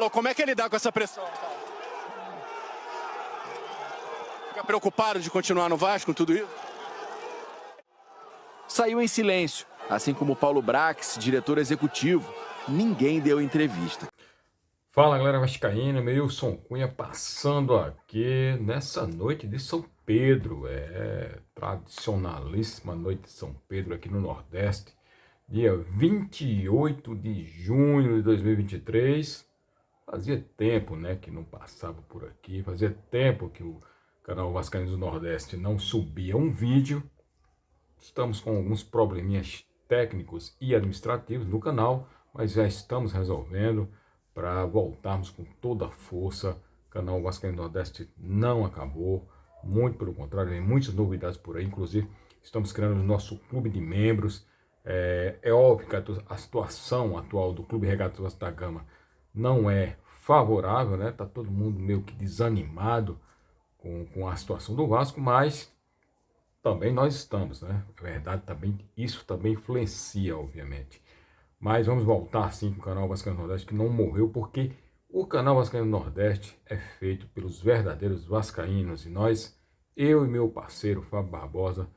Pô, como é que ele dá com essa pressão? Fica preocupado de continuar no Vasco com tudo isso? Saiu em silêncio, assim como Paulo Brax, diretor executivo. Ninguém deu entrevista. Fala, galera vascaína, Wilson Cunha passando aqui nessa noite de São Pedro, tradicionalíssima noite de São Pedro aqui no Nordeste, dia 28 de junho de 2023, fazia tempo, né, que não passava por aqui, fazia tempo que o canal Vascaínos do Nordeste não subia um vídeo, estamos com alguns probleminhas técnicos e administrativos no canal, mas já estamos resolvendo, para voltarmos com toda a força. O canal Vascaínos do Nordeste não acabou, muito pelo contrário, tem muitas novidades por aí, inclusive estamos criando o nosso clube de membros. É óbvio que a situação atual do Clube Regatas Vasco da Gama não é favorável, né? Tá todo mundo meio que desanimado com a situação do Vasco, mas também nós estamos, né? Na verdade, também, isso também influencia, obviamente. Mas vamos voltar sim com o canal Vascaínos do Nordeste, que não morreu, porque o canal Vascaínos do Nordeste é feito pelos verdadeiros vascaínos. E nós, eu e meu parceiro Fábio Barbosa,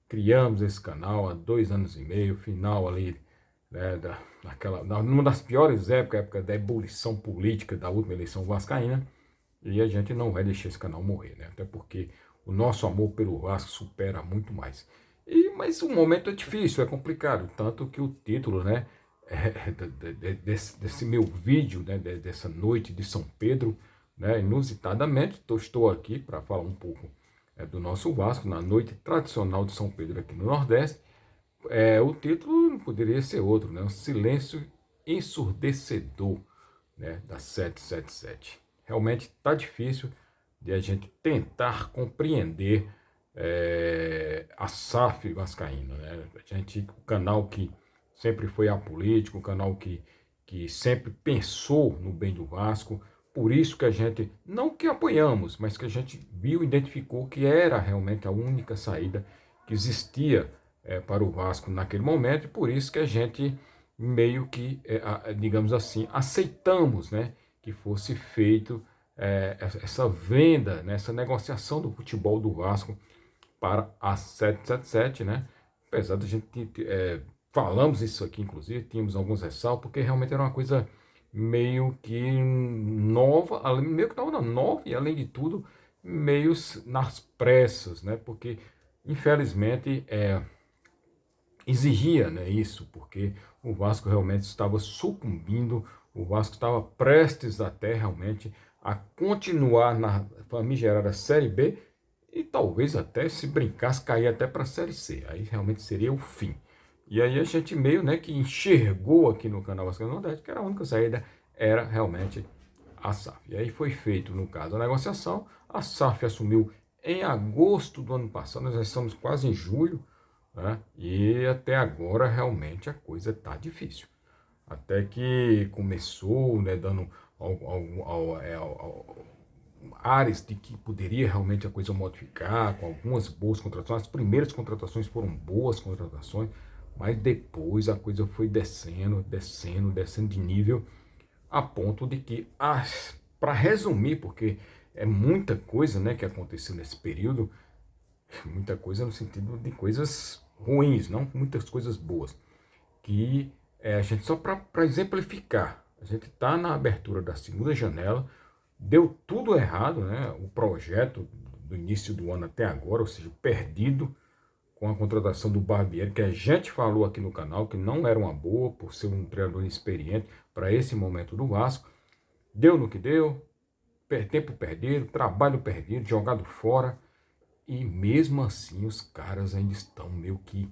criamos esse canal há 2 anos e meio, final ali, né, numa das piores épocas, a época da ebulição política da última eleição vascaína. E a gente não vai deixar esse canal morrer, né? Até porque o nosso amor pelo Vasco supera muito mais. Mas o momento é difícil, é complicado, tanto que o título, né, desse meu vídeo, né, dessa noite de São Pedro, né, inusitadamente, estou aqui para falar um pouco do nosso Vasco, na noite tradicional de São Pedro aqui no Nordeste. O título não poderia ser outro, né, um silêncio ensurdecedor, né, da 777. Realmente está difícil de a gente tentar compreender a SAF vascaína, né? O canal que sempre foi apolítico, um canal que sempre pensou no bem do Vasco, por isso que a gente, não que apoiamos, mas que a gente viu, identificou que era realmente a única saída que existia para o Vasco naquele momento, e por isso que a gente meio que, digamos assim, aceitamos, né, que fosse feito essa venda, né, essa negociação do futebol do Vasco para a 777, né, apesar da gente falamos isso aqui, inclusive, tínhamos alguns ressalvos, porque realmente era uma coisa meio que nova, meio que não, nova, e além de tudo, meio nas pressas, né? Porque, infelizmente, exigia, né, isso, porque o Vasco realmente estava sucumbindo, o Vasco estava prestes até realmente a continuar na famigerada Série B e talvez até, se brincasse, cair até para a Série C. Aí realmente seria o fim. E aí a gente meio, né, que enxergou aqui no canal Vascaínos do Nordeste que era a única saída, era realmente a SAF. E aí foi feito, no caso, a negociação. A SAF assumiu em agosto do ano passado, nós já estamos quase em julho, né, e até agora realmente a coisa está difícil. Até que começou, né, dando áreas de que poderia realmente a coisa modificar, com algumas boas contratações. As primeiras contratações foram boas contratações, mas depois a coisa foi descendo de nível, a ponto de que, para resumir, porque é muita coisa, né, que aconteceu nesse período, muita coisa no sentido de coisas ruins, não muitas coisas boas, que a gente, só para exemplificar, a gente está na abertura da segunda janela, deu tudo errado, né, o projeto do início do ano até agora, ou seja, perdido, com a contratação do Barbieri, que a gente falou aqui no canal, que não era uma boa, por ser um treinador experiente para esse momento do Vasco. Deu no que deu, tempo perdido, trabalho perdido, jogado fora, e mesmo assim os caras ainda estão meio que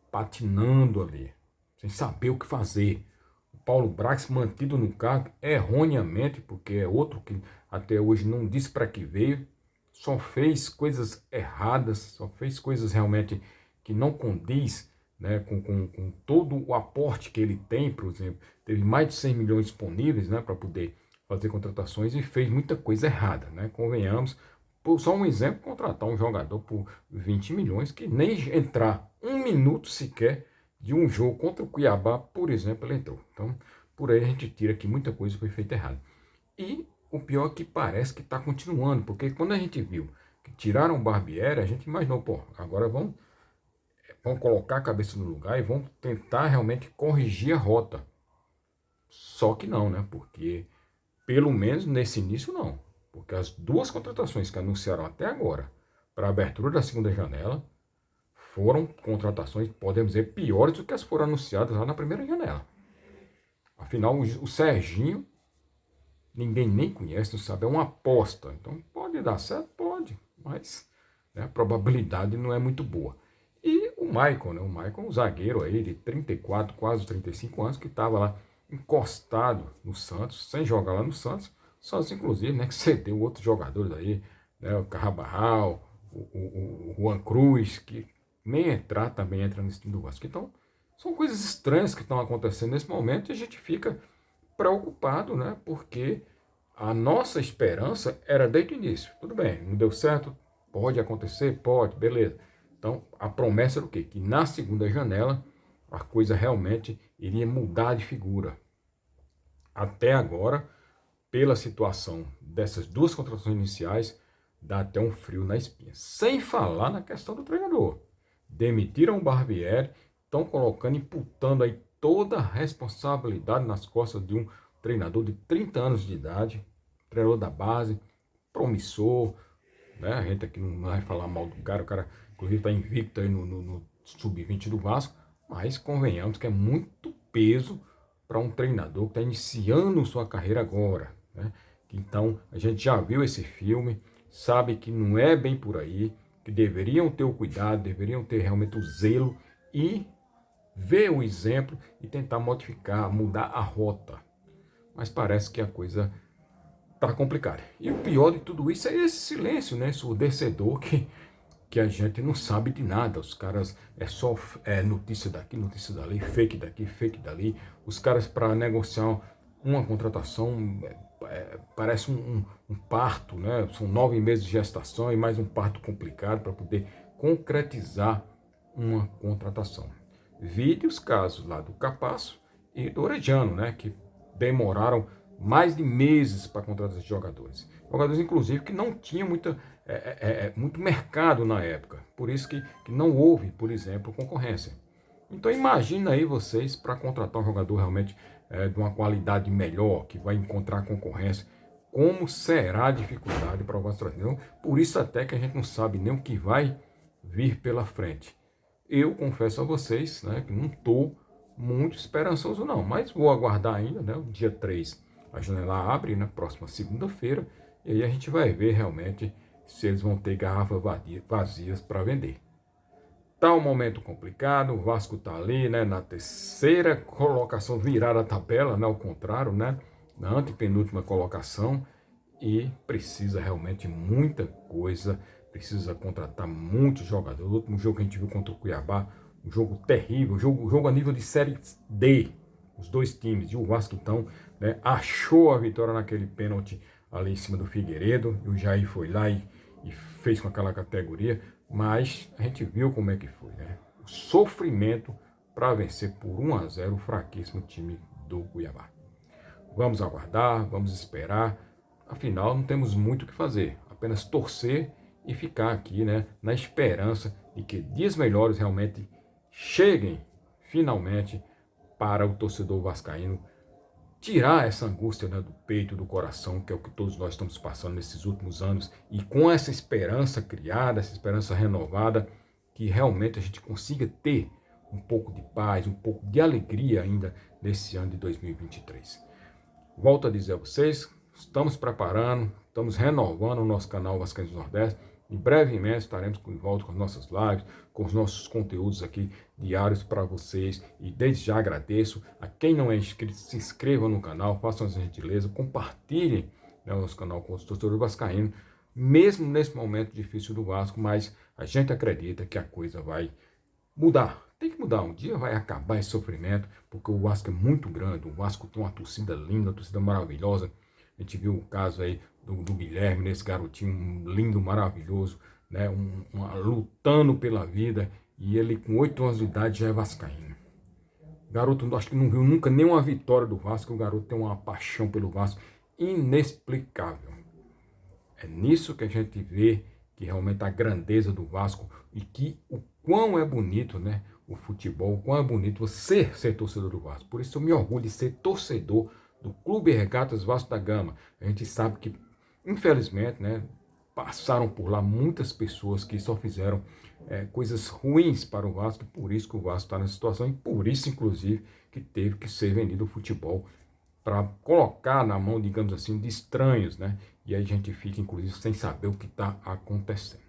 patinando ali, sem saber o que fazer. O Paulo Brax mantido no cargo erroneamente, porque é outro que até hoje não disse para que veio, só fez coisas erradas, só fez coisas realmente que não condiz, né, com todo o aporte que ele tem. Por exemplo, teve mais de 100 milhões disponíveis, né, para poder fazer contratações, e fez muita coisa errada, né, convenhamos. Por só um exemplo, contratar um jogador por 20 milhões, que nem entrar um minuto sequer de um jogo contra o Cuiabá, por exemplo, ele entrou. Então, por aí a gente tira que muita coisa foi feita errada. E o pior é que parece que está continuando, porque quando a gente viu que tiraram o Barbieri, a gente imaginou, pô, agora vão colocar a cabeça no lugar e vão tentar realmente corrigir a rota. Só que não, né? Porque, pelo menos nesse início, não. Porque as duas contratações que anunciaram até agora para a abertura da segunda janela foram contratações, podemos dizer, piores do que as foram anunciadas lá na primeira janela. Afinal, o Serginho, ninguém nem conhece, não sabe, é uma aposta. Então, pode dar certo? Pode, mas né, a probabilidade não é muito boa. E o Maicon, né? O Maicon, um zagueiro aí de 34, quase 35 anos, que estava lá encostado no Santos, sem jogar lá no Santos, sozinho, inclusive, né? Que cedeu outros jogadores aí, né? O Carrabal, o Juan Cruz, que nem entrar também entra nesse time do Vasco. Então, são coisas estranhas que estão acontecendo nesse momento e a gente fica preocupado, né? Porque a nossa esperança era desde o início. Tudo bem, não deu certo, pode acontecer, pode, beleza. Então, a promessa era o quê? Que na segunda janela a coisa realmente iria mudar de figura. Até agora, pela situação dessas duas contratações iniciais, dá até um frio na espinha. Sem falar na questão do treinador. Demitiram o Barbieri, estão colocando, imputando aí toda a responsabilidade nas costas de um treinador de 30 anos de idade, treinador da base, promissor, né? A gente aqui não vai falar mal do cara, o cara inclusive está invicto aí no sub-20 do Vasco, mas convenhamos que é muito peso para um treinador que está iniciando sua carreira agora, né? Então, a gente já viu esse filme, sabe que não é bem por aí, que deveriam ter o cuidado, deveriam ter realmente o zelo e ver o exemplo e tentar modificar, mudar a rota. Mas parece que a coisa tá complicada. E o pior de tudo isso é esse silêncio, né, ensurdecedor que a gente não sabe de nada. Os caras é só notícia daqui, notícia dali, fake daqui, fake dali. Os caras para negociar uma contratação parece um parto, né? São 9 meses de gestação e mais um parto complicado para poder concretizar uma contratação. Vide os casos lá do Capasso e do Orediano, né? Que demoraram mais de meses para contratar esses jogadores. Jogadores, inclusive, que não tinham muito mercado na época. Por isso que não houve, por exemplo, concorrência. Então imagina aí vocês para contratar um jogador realmente de uma qualidade melhor, que vai encontrar concorrência, como será a dificuldade para o Vasco brasileiro. Por isso até que a gente não sabe nem o que vai vir pela frente. Eu confesso a vocês, né, que não estou muito esperançoso não, mas vou aguardar ainda, né, o dia 3 a janela abre, na próxima segunda-feira, e aí a gente vai ver realmente se eles vão ter garrafas vazias para vender. Tá um momento complicado, o Vasco tá ali, né, na terceira colocação, virada a tabela, né, ao contrário, né, na antepenúltima colocação, e precisa realmente muita coisa, precisa contratar muitos jogadores. O último jogo que a gente viu contra o Cuiabá, um jogo terrível, jogo a nível de Série D, os dois times, e o Vasco então, né, achou a vitória naquele pênalti ali em cima do Figueiredo, e o Jair foi lá e fez com aquela categoria, mas a gente viu como é que foi, né? O sofrimento para vencer por 1-0 o fraquíssimo time do Cuiabá. Vamos aguardar, vamos esperar, afinal não temos muito o que fazer, apenas torcer e ficar aqui, né, na esperança de que dias melhores realmente cheguem finalmente para o torcedor vascaíno tirar essa angústia, né, do peito, do coração, que é o que todos nós estamos passando nesses últimos anos, e com essa esperança criada, essa esperança renovada, que realmente a gente consiga ter um pouco de paz, um pouco de alegria ainda nesse ano de 2023. Volto a dizer a vocês, estamos preparando, estamos renovando o nosso canal Vascaínos do Nordeste. Em brevemente estaremos de volta com as nossas lives, com os nossos conteúdos aqui diários para vocês. E desde já agradeço a quem não é inscrito, se inscreva no canal, façam essa gentileza, compartilhem, né, o nosso canal com os torcedores vascaínos, mesmo nesse momento difícil do Vasco, mas a gente acredita que a coisa vai mudar. Tem que mudar, um dia vai acabar esse sofrimento, porque o Vasco é muito grande, o Vasco tem uma torcida linda, uma torcida maravilhosa. A gente viu o caso aí do Guilherme, nesse garotinho lindo, maravilhoso, né? Lutando pela vida, e ele com 8 anos de idade já é vascaíno. O garoto, acho que não viu nunca nenhuma vitória do Vasco, o garoto tem uma paixão pelo Vasco inexplicável. É nisso que a gente vê que realmente a grandeza do Vasco e que o quão é bonito, né, o futebol, o quão é bonito você ser torcedor do Vasco. Por isso eu me orgulho de ser torcedor do Clube Regatas Vasco da Gama. A gente sabe que, infelizmente, né, passaram por lá muitas pessoas que só fizeram coisas ruins para o Vasco, e por isso que o Vasco está nessa situação, e por isso, inclusive, que teve que ser vendido o futebol para colocar na mão, digamos assim, de estranhos, né? E aí a gente fica, inclusive, sem saber o que está acontecendo.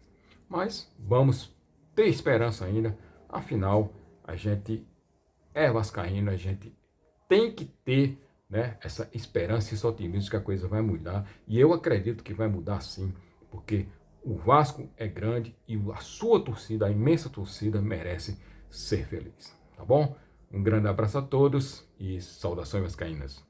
Mas vamos ter esperança ainda, afinal, a gente é vascaíno, a gente tem que ter, né, essa esperança e esse otimismo que a coisa vai mudar, e eu acredito que vai mudar sim, porque o Vasco é grande e a sua torcida, a imensa torcida, merece ser feliz, tá bom? Um grande abraço a todos e saudações vascaínas.